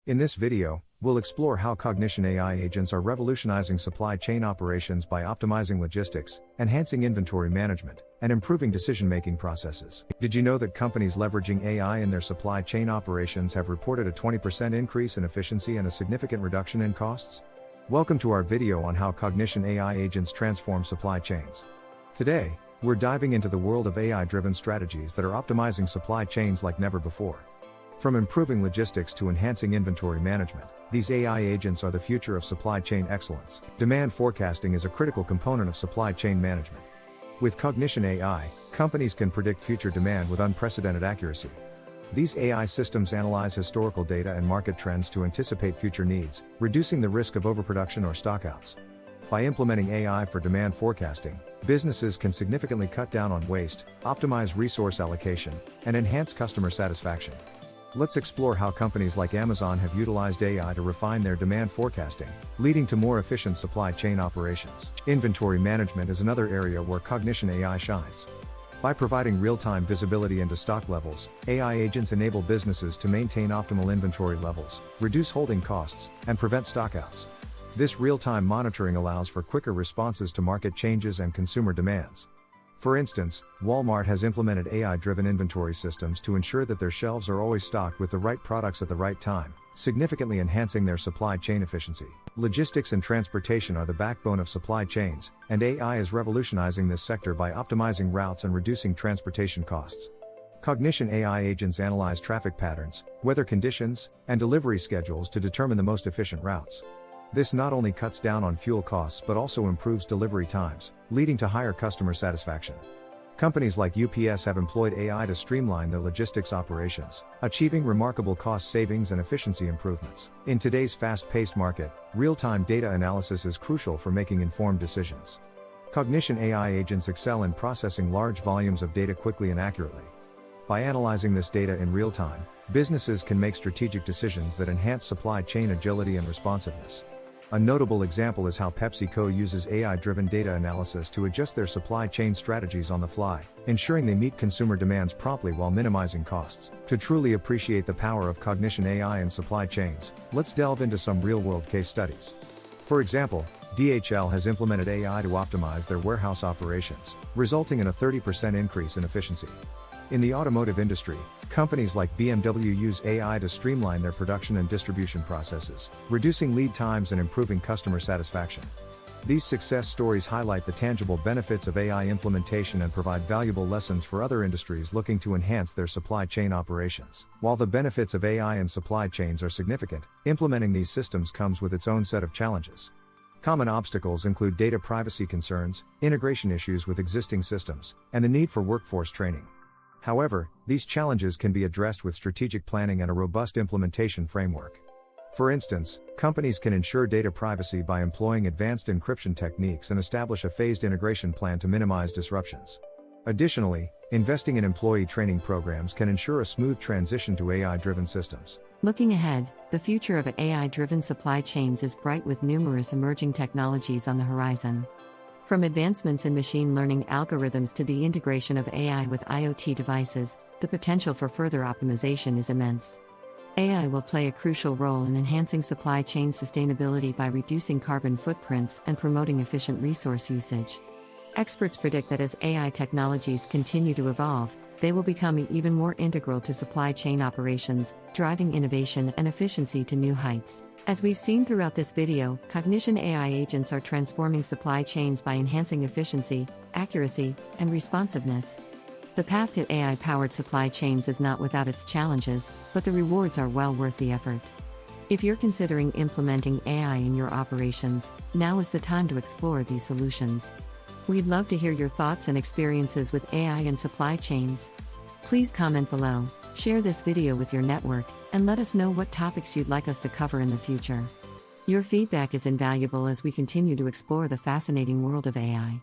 In this video, we'll explore how Cognition AI agents are revolutionizing supply chain operations by optimizing logistics, enhancing inventory management, and improving decision-making processes. Did you know that companies leveraging AI in their supply chain operations have reported a 20% increase in efficiency and a significant reduction in costs? Welcome to our video on how Cognition AI agents transform supply chains. Today, we're diving into the world of AI-driven strategies that are optimizing supply chains like never before. From improving logistics to enhancing inventory management, these AI agents are the future of supply chain excellence. Demand forecasting is a critical component of supply chain management. With Cognition AI, companies can predict future demand with unprecedented accuracy. These AI systems analyze historical data and market trends to anticipate future needs, reducing the risk of overproduction or stockouts. By implementing AI for demand forecasting, businesses can significantly cut down on waste, optimize resource allocation, and enhance customer satisfaction. Let's explore how companies like Amazon have utilized AI to refine their demand forecasting, leading to more efficient supply chain operations. Inventory management is another area where Cognition AI shines. By providing real-time visibility into stock levels, AI agents enable businesses to maintain optimal inventory levels, reduce holding costs, and prevent stockouts. This real-time monitoring allows for quicker responses to market changes and consumer demands. For instance, Walmart has implemented AI-driven inventory systems to ensure that their shelves are always stocked with the right products at the right time, significantly enhancing their supply chain efficiency. Logistics and transportation are the backbone of supply chains, and AI is revolutionizing this sector by optimizing routes and reducing transportation costs. Cognition AI agents analyze traffic patterns, weather conditions, and delivery schedules to determine the most efficient routes. This not only cuts down on fuel costs but also improves delivery times, leading to higher customer satisfaction. Companies like UPS have employed AI to streamline their logistics operations, achieving remarkable cost savings and efficiency improvements. In today's fast-paced market, real-time data analysis is crucial for making informed decisions. Cognition AI agents excel in processing large volumes of data quickly and accurately. By analyzing this data in real time, businesses can make strategic decisions that enhance supply chain agility and responsiveness. A notable example is how PepsiCo uses AI-driven data analysis to adjust their supply chain strategies on the fly, ensuring they meet consumer demands promptly while minimizing costs. To truly appreciate the power of Cognition AI in supply chains, let's delve into some real-world case studies. For example, DHL has implemented AI to optimize their warehouse operations, resulting in a 30% increase in efficiency. In the automotive industry, companies like BMW use AI to streamline their production and distribution processes, reducing lead times and improving customer satisfaction. These success stories highlight the tangible benefits of AI implementation and provide valuable lessons for other industries looking to enhance their supply chain operations. While the benefits of AI in supply chains are significant, implementing these systems comes with its own set of challenges. Common obstacles include data privacy concerns, integration issues with existing systems, and the need for workforce training. However, these challenges can be addressed with strategic planning and a robust implementation framework. For instance, companies can ensure data privacy by employing advanced encryption techniques and establish a phased integration plan to minimize disruptions. Additionally, investing in employee training programs can ensure a smooth transition to AI-driven systems. Looking ahead, the future of AI-driven supply chains is bright with numerous emerging technologies on the horizon. From advancements in machine learning algorithms to the integration of AI with IoT devices, the potential for further optimization is immense. AI will play a crucial role in enhancing supply chain sustainability by reducing carbon footprints and promoting efficient resource usage. Experts predict that as AI technologies continue to evolve, they will become even more integral to supply chain operations, driving innovation and efficiency to new heights. As we've seen throughout this video, Cognition AI agents are transforming supply chains by enhancing efficiency, accuracy, and responsiveness. The path to AI-powered supply chains is not without its challenges, but the rewards are well worth the effort. If you're considering implementing AI in your operations, now is the time to explore these solutions. We'd love to hear your thoughts and experiences with AI and supply chains. Please comment below, share this video with your network, and let us know what topics you'd like us to cover in the future. Your feedback is invaluable as we continue to explore the fascinating world of AI.